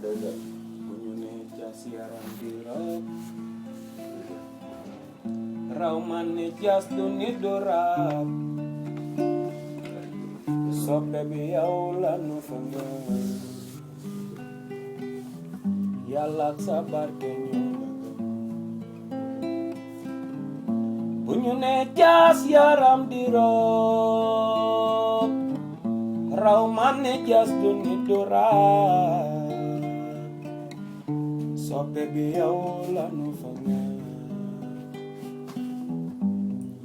bu ñu ne jas yaram di rab raw man ne jas du nit du rab soppe bi yow la nu fa nga yàlla ak sa barke ñoo la gëm bu ñu ne jas yaram di rab raw man ne jas du nit du rab soppe bi yow la nu fa nga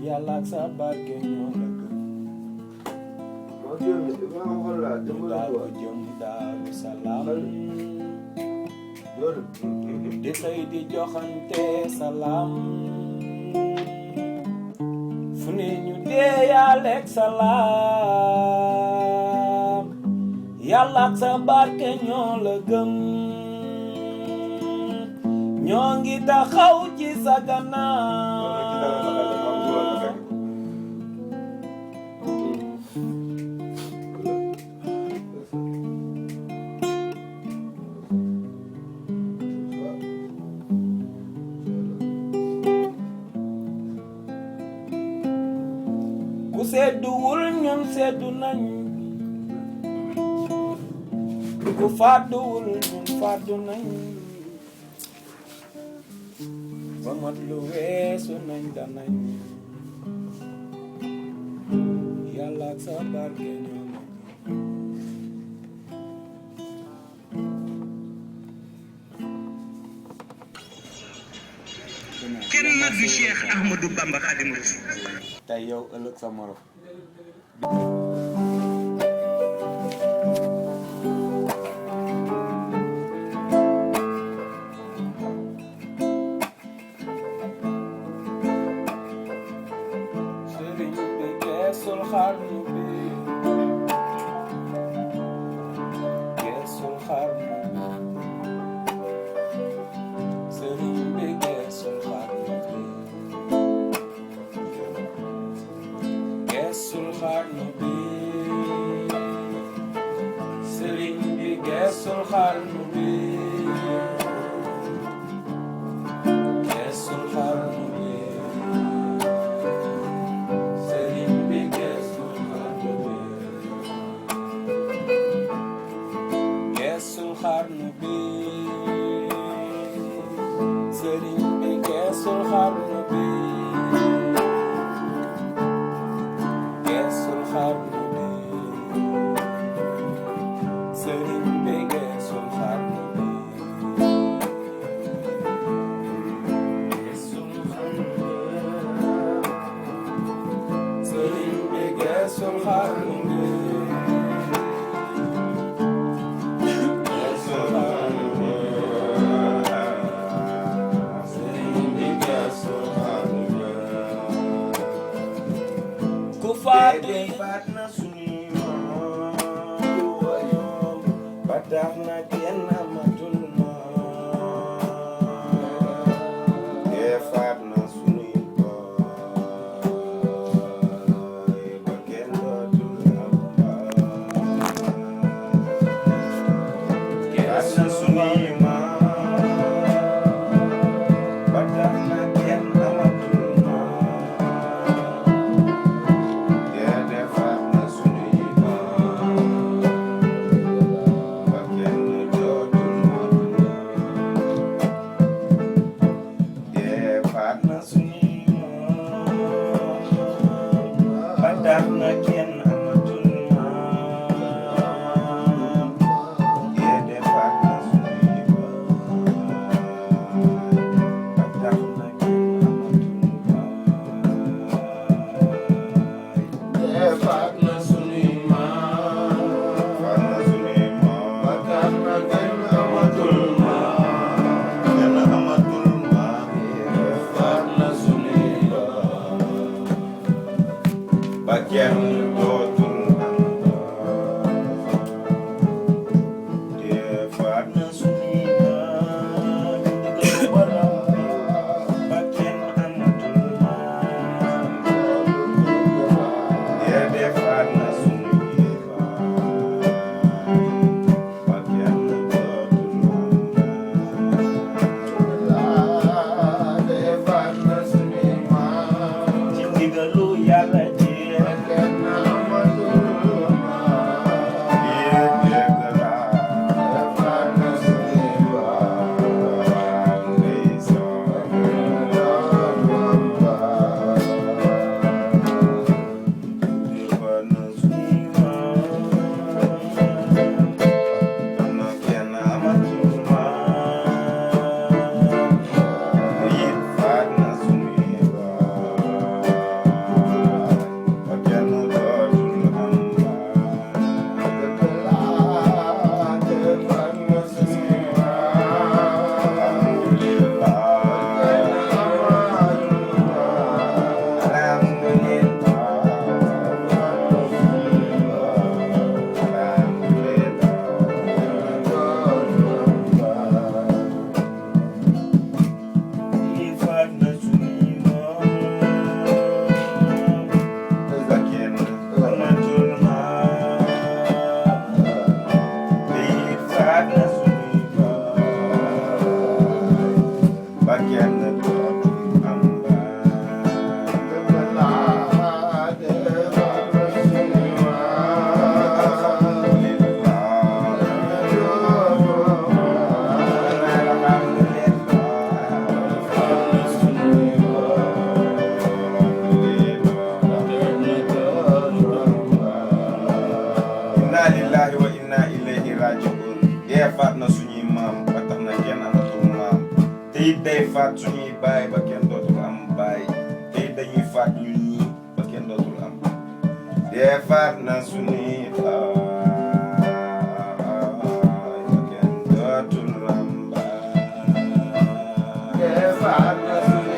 yàlla ak sa barke ñoo la gëm ñu daal ko jëm Daaru Salaam di xëy di joxante salaam fu ne ñu dee yàlla ak salaam yàlla ak sa barke ñoo la gëm ñoo ngi taxaw ci sa gannaaw ku sedduwul ñun seddu nañ ku fàdduwul ñun fàddu nañ ba mat lu weesu nañ danañ yàlla ak sa barke ñoo nekk kenn du Cheikh Ahmadou Bamba Khadimu Rasul tey yow ëllëg sa morom Serigne bi geesul xarnu bi geesul xarnu Serigne bi geesul xarnu bi geesul xarnu bi Serigne bi geesul xarnu bi geesul xarnu bi Serigne bi geesul xarnu bi geesul xarnu bi Serigne bi geesul xarnu bi geesul xarnu bi Serigne bi geesul xarnu bi geesul xarnu bi Serigne bi geesul xarnu bi geesul xarnu bi Serigne bi geesul xarnu bi ku faatu faat na suñuy maam ba tax na kenn amatul maam faat na suñuy baay ba kenn dootul am baay faat na suñuy maam ba tax na kenn amatul faat na suñuy baay ba kenn dootul am inna lillahi wa inna ilayhi rajiun dee faat na suñuy maam ba tax na kenn amatul maam te it day faat suñuy baay ba kenn dootul am baay te it dañuy faat ñun ñii ba kenn dootul am dee faat na suñuy baay ba kenn dootul am baay dee faat na suñuy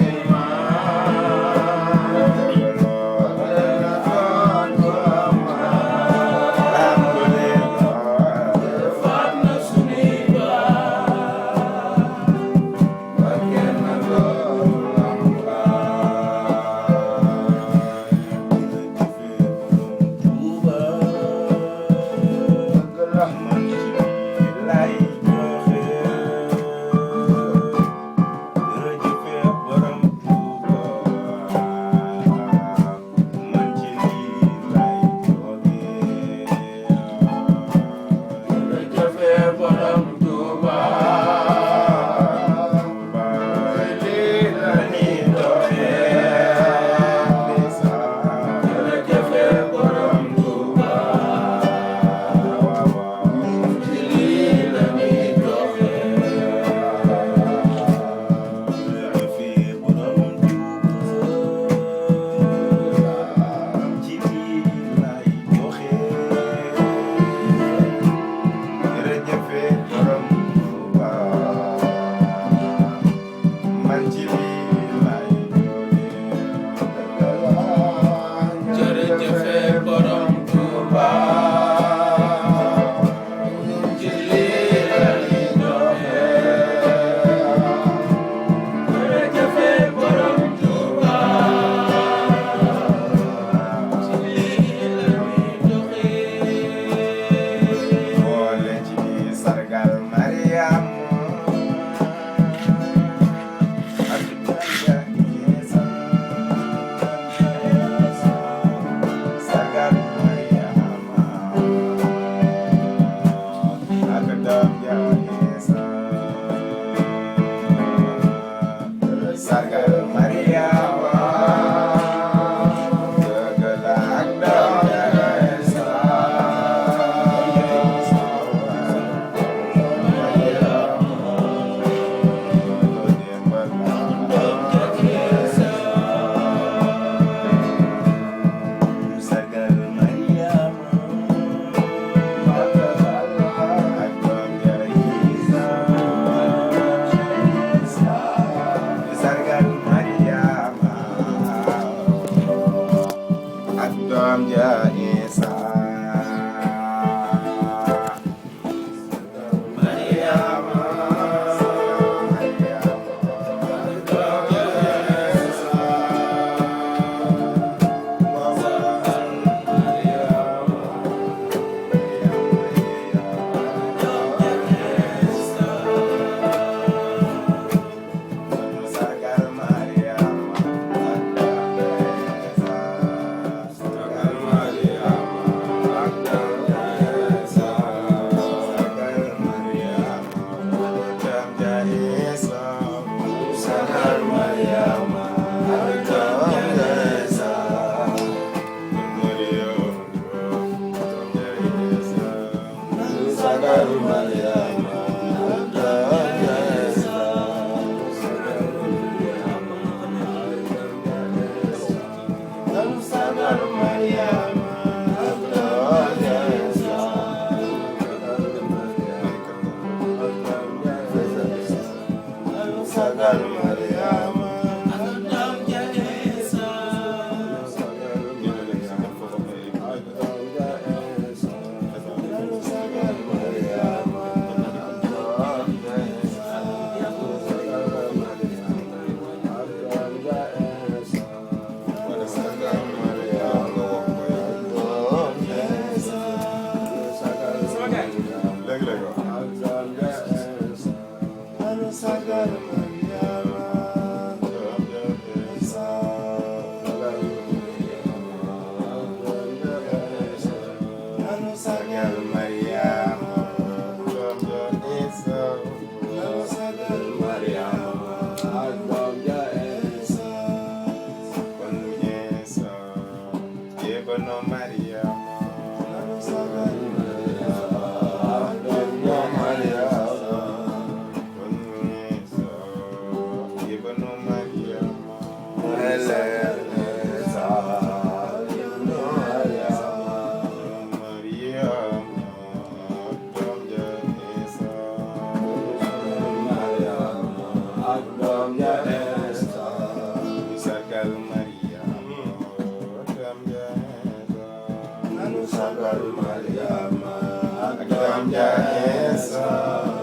Sargal Mariama léegi-léegi Sargal Mariama ak doom ja INSA